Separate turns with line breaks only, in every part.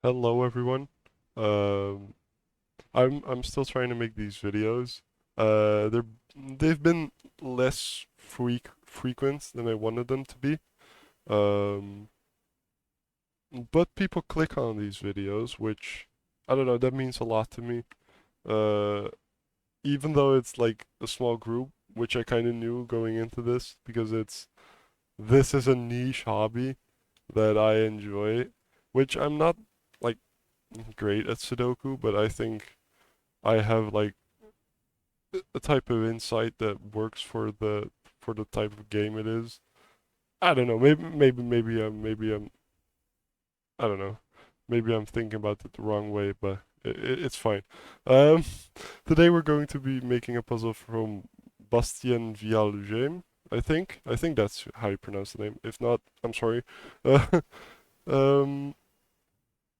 Hello everyone. Um, I'm still trying to make these videos. They've been less frequent than I wanted them to be. Um, but people click on these videos, which I don't know, that means a lot to me. Uh, Even though it's like a small group, which I kind of knew going into this, because this is a niche hobby that I enjoy, which I'm not like great at Sudoku, but I think I have like a type of insight that works for the type of game it is. I don't know. Maybe I'm I don't know. Maybe I'm thinking about it the wrong way, but it's fine. Um, Today we're going to be making a puzzle from Bastien Vial-Jaime. I think that's how you pronounce the name. If not, I'm sorry. Uh, um.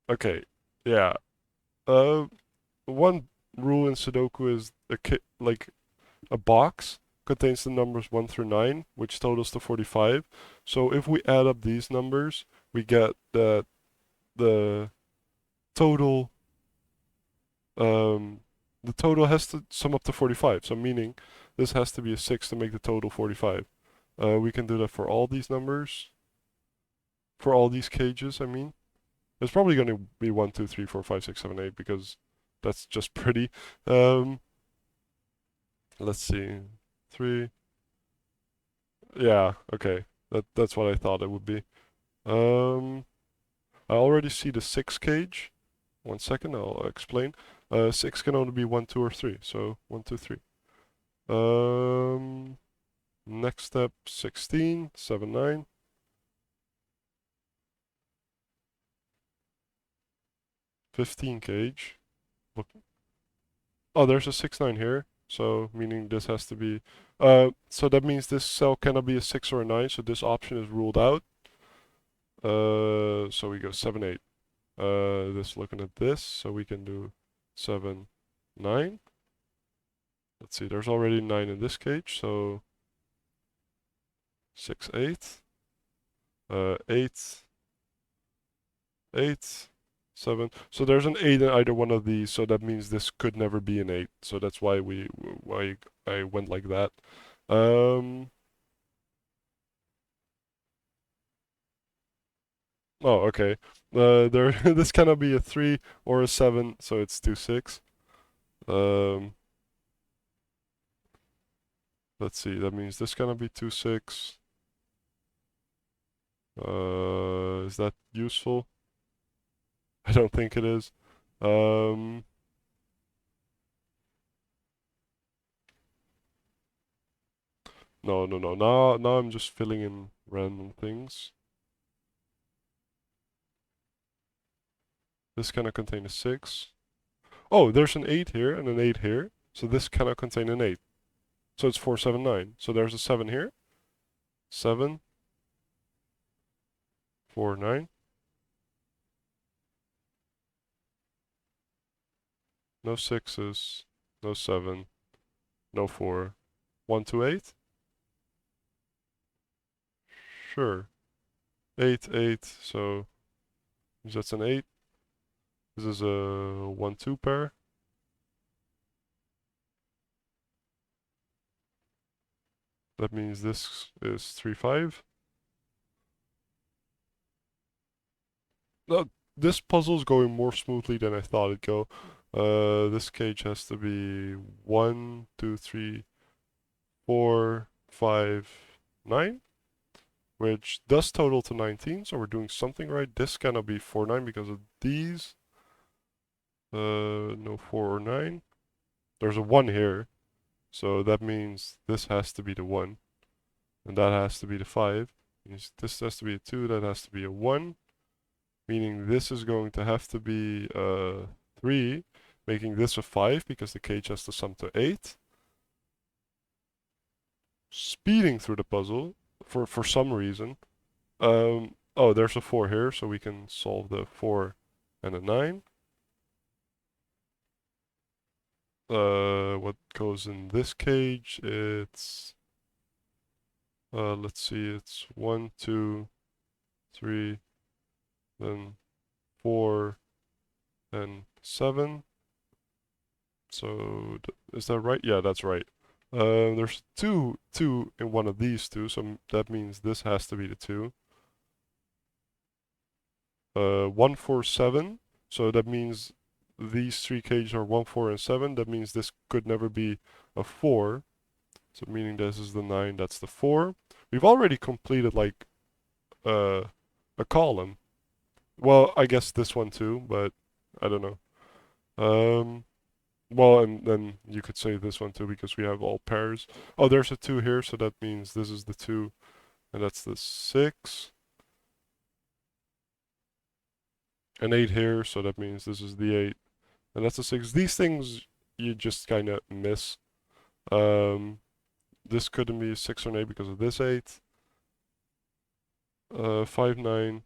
Okay. Yeah. Uh. One rule in Sudoku is like a box contains the numbers 1 through 9, which totals to 45. So if we add up these numbers, we get that the total um, the total has to sum up to 45. So meaning this has to be a 6 to make the total 45. We can do that for all these numbers, for all these cages, I mean. It's probably going to be 1, 2, 3, 4, 5, 6, 7, 8 because that's just pretty. Um, let's see. 3. Yeah, okay. That's what I thought it would be. Um, I already see the 6 cage. One second, I'll explain. 6 can only be 1, 2, or 3. So 1, 2, 3. Um, Next step, 16, 7, 9. 15 cage. Look. Oh, there's a 6, 9 here. So meaning this has to be. So that means this cell cannot be a 6 or a 9. So this option is ruled out. So we go 7, 8. This looking at this. So we can do 7, 9. Let's see, there's already 9 in this cage, so 6, 8, 8, 8, 7. So there's an 8 in either one of these, so that means this could never be an 8. So that's why I went like that. Um, oh, okay. There this cannot be a 3 or a 7, so it's 2, 6. Um, let's see, that means this cannot be 2, 6. Is that useful? I don't think it is. Um, no. Now I'm just filling in random things. This cannot contain a 6. Oh, there's an 8 here and an 8 here. So this cannot contain an 8. So it's 4, 7, 9. So there's a 7 here. 7, 4, 9. No 6s. No 7. No 4. 1, 2, 8? Sure. 8, 8. So that's an 8. This is a 1, 2 pair. That means this is 3, 5. No, this puzzle's going more smoothly than I thought it'd go. This cage has to be 1, 2, 3, 4, 5, 9, which does total to 19, so we're doing something right. This cannot be 4, 9 because of these. No 4 or 9. There's a 1 here, so that means this has to be the 1, and that has to be the 5. This has to be a 2, that has to be a 1. Meaning this is going to have to be 3, making this a 5 because the cage has to sum to 8. Speeding through the puzzle for some reason. Oh, there's a 4 here, so we can solve the 4 and a 9. What goes in this cage? It's let's see, it's 1, 2, 3, then 4. and 7. So is that right? Yeah, that's right. There's two in one of these two, so that means this has to be the 2. 1, 4, 7. So that means these 3 cages are 1, 4, and 7. That means this could never be a 4. So meaning this is the 9, that's the 4. We've already completed like uh, a column. Well, I guess this one too, but I don't know. Well, and then you could say this one too because we have all pairs. Oh, there's a 2 here, so that means this is the 2, and that's the 6. An 8 here, so that means this is the 8, and that's the 6. These things you just kind of miss. Um, this couldn't be a 6 or an 8 because of this 8. 5, 9.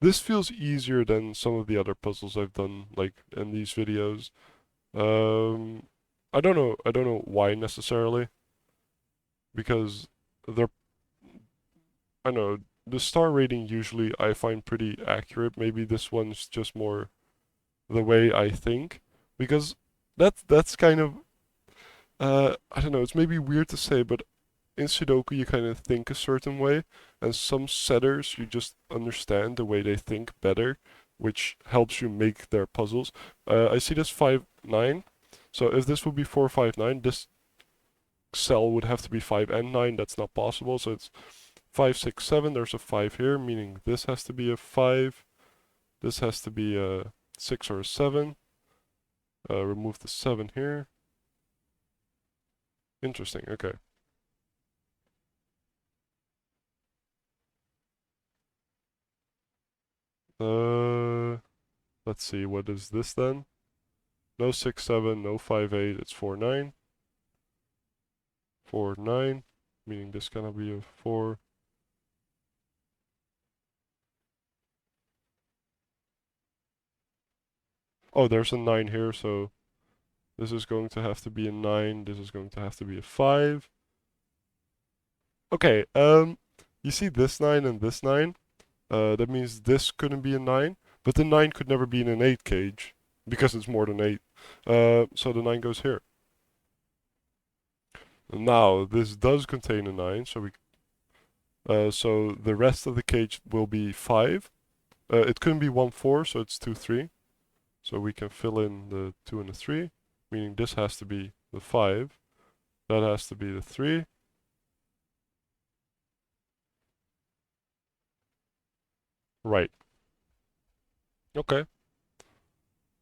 This feels easier than some of the other puzzles I've done, like in these videos. Um, I don't know why necessarily, because they're, I don't know, the star rating usually I find pretty accurate. Maybe this one's just more the way I think, because that's kind of, I don't know, it's maybe weird to say, but in Sudoku you kind of think a certain way, and some setters you just understand the way they think better, which helps you make their puzzles. I see this 5, 9. So if this would be 4, 5, 9, this cell would have to be 5 and 9. That's not possible. So it's 5, 6, 7. There's a 5 here, meaning this has to be a 5. This has to be a 6 or a 7. Remove the 7 here. Interesting. Okay. Let's see. What is this then? No 6, 7. No 5, 8. It's 4, 9. 4, 9. Meaning this gonna be a 4. Oh, there's a 9 here, so this is going to have to be a 9. This is going to have to be a 5. Okay, you see this 9 and this 9? That means this couldn't be a 9, but the 9 could never be in an 8 cage, because it's more than 8. So the 9 goes here. Now, this does contain a 9, so the rest of the cage will be 5. It couldn't be 1, 4, so it's 2, 3. So we can fill in the 2 and the 3, meaning this has to be the 5. That has to be the 3. Right. Okay.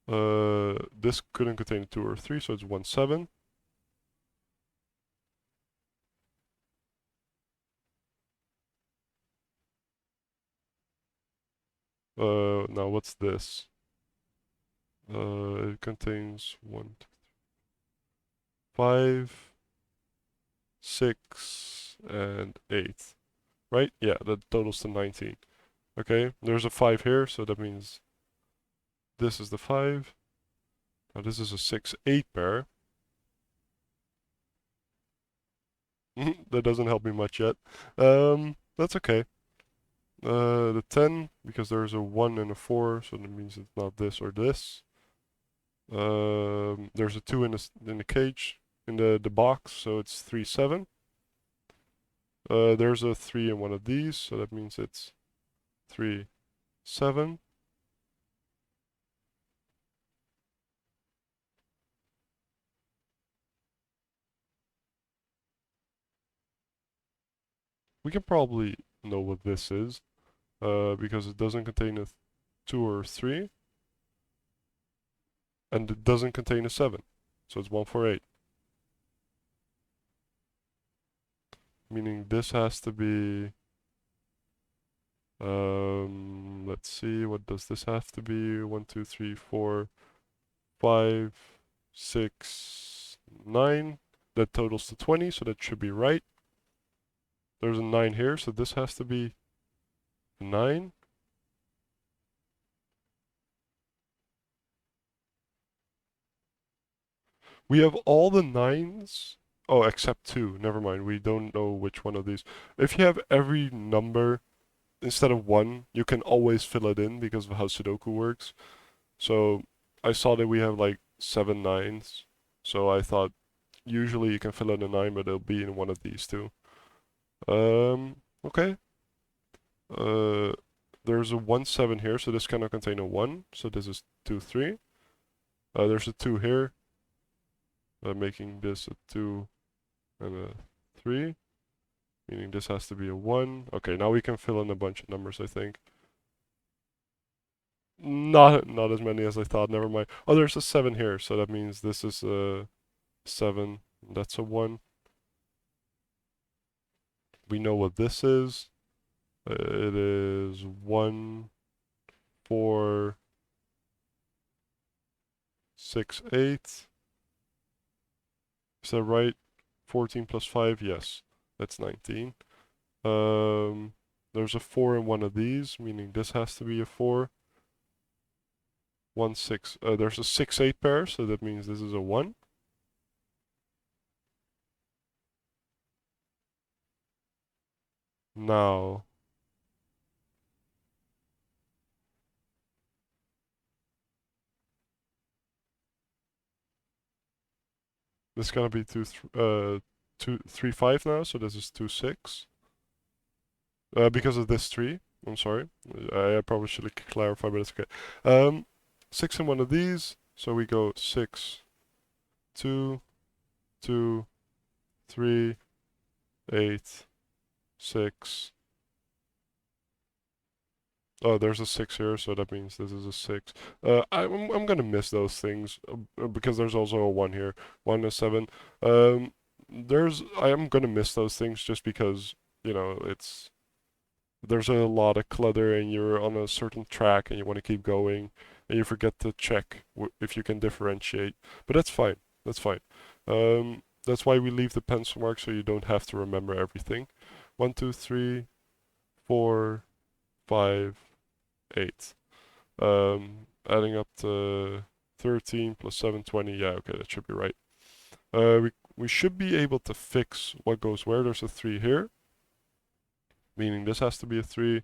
This couldn't contain a 2 or 3, so it's 1, 7. Now what's this? It contains 1, 5, 6, and 8. Right? Yeah, that totals to 19. Okay, there's a 5 here, so that means this is the 5. Now this is a 6, 8 pair. That doesn't help me much yet. That's okay. The 10, because there's a 1 and a 4, so that means it's not this or this. There's a 2 in the cage, in the box, so it's 3, 7. There's a 3 in one of these, so that means it's 3, 7. We can probably know what this is, because it doesn't contain a 2 or 3, and it doesn't contain a 7, so it's 1, 4, 8. Meaning this has to be, let's see, what does this have to be? 1, 2, 3, 4, 5, 6, 9. That totals to 20, so that should be right. There's a 9 here, so this has to be 9. We have all the 9s. Oh, except 2. Never mind. We don't know which one of these. If you have every number instead of 1, you can always fill it in because of how Sudoku works. So I saw that we have like 7 9s. So I thought usually you can fill in a 9, but it'll be in one of these two. Okay. Uh, there's a 1 7 here, so this cannot contain a 1. So this is 2 3. There's a 2 here, making this a 2 and a 3, meaning this has to be a 1. Okay, now we can fill in a bunch of numbers, I think. Not as many as I thought, never mind. Oh, there's a 7 here, so that means this is a 7. That's a 1. We know what this is. It is 1 4 6 8. Is that right? 14 plus 5, yes. That's 19. There's a 4 in one of these, meaning this has to be a 4. 1 6. There's a 6 8 pair, so that means this is a 1. Now, this is gonna be 2 3 5 now, so this is 2 6. Because of this 3. I'm sorry. I probably should have clarified, but it's okay. 6 in one of these, so we go 6 2 2 3 8 6. Oh, there's a 6 here, so that means this is a 6. I'm gonna miss those things because there's also a 1 here. 1 is 7. I am gonna miss those things just because, you know, there's a lot of clutter and you're on a certain track and you want to keep going and you forget to check if you can differentiate. But that's fine. That's fine. That's why we leave the pencil mark so you don't have to remember everything. 1 2 3 4 5 8. Adding up to 13 plus 7 20. Yeah, okay, that should be right. We should be able to fix what goes where. There's a 3 here, meaning this has to be a 3.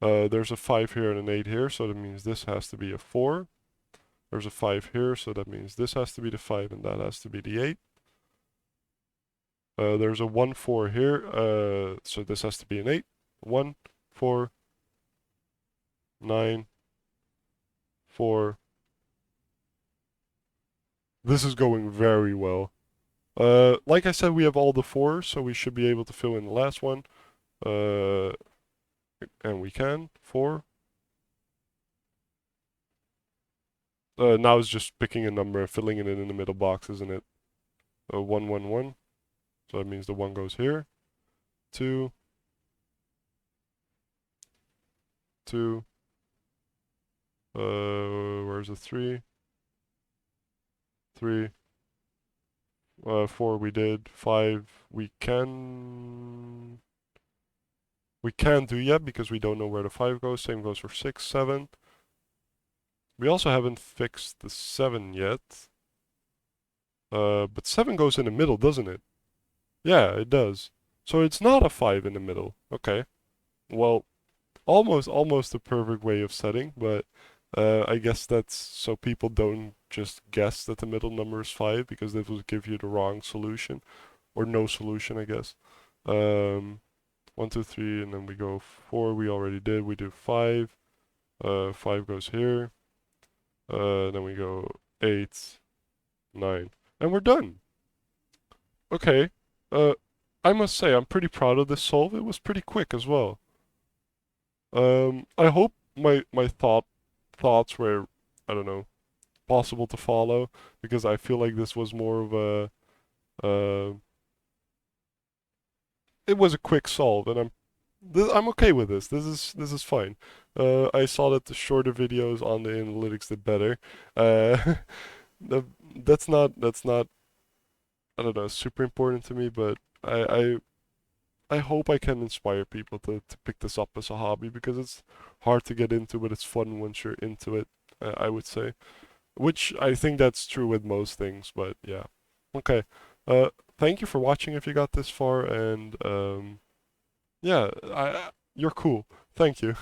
There's a 5 here and an 8 here, so that means this has to be a 4. There's a 5 here, so that means this has to be the 5 and that has to be the 8. There's a 1 4 here, so this has to be an 8. 1 4 9 4. This is going very well. Like I said, we have all the 4s, so we should be able to fill in the last one. And we can. 4. Now it's just picking a number and filling it in the middle box, isn't it? 1 1 1. So that means the 1 goes here. 2 2. Where's the 3? 3. 4 we did. 5 we can't do yet because we don't know where the 5 goes. Same goes for 6, 7. We also haven't fixed the 7 yet. But 7 goes in the middle, doesn't it? Yeah, it does. So it's not a 5 in the middle. Okay. Well, almost the perfect way of setting, but I guess that's so people don't just guess that the middle number is 5 because that would give you the wrong solution or no solution, I guess. 1 2 3 and then we go 4 we already did. We do 5. 5 goes here. Then we go 8 9 and we're done. Okay. I must say I'm pretty proud of this solve. It was pretty quick as well. I hope my thoughts were, I don't know, possible to follow because I feel like this was more of a it was a quick solve and I'm okay with this. This is fine. I saw that the shorter videos on the analytics did better. Uh, that's not I don't know super important to me, but I hope I can inspire people to pick this up as a hobby because it's hard to get into, but it's fun once you're into it, I would say. Which I think that's true with most things, but yeah. Okay. Thank you for watching if you got this far, and yeah, you're cool. Thank you.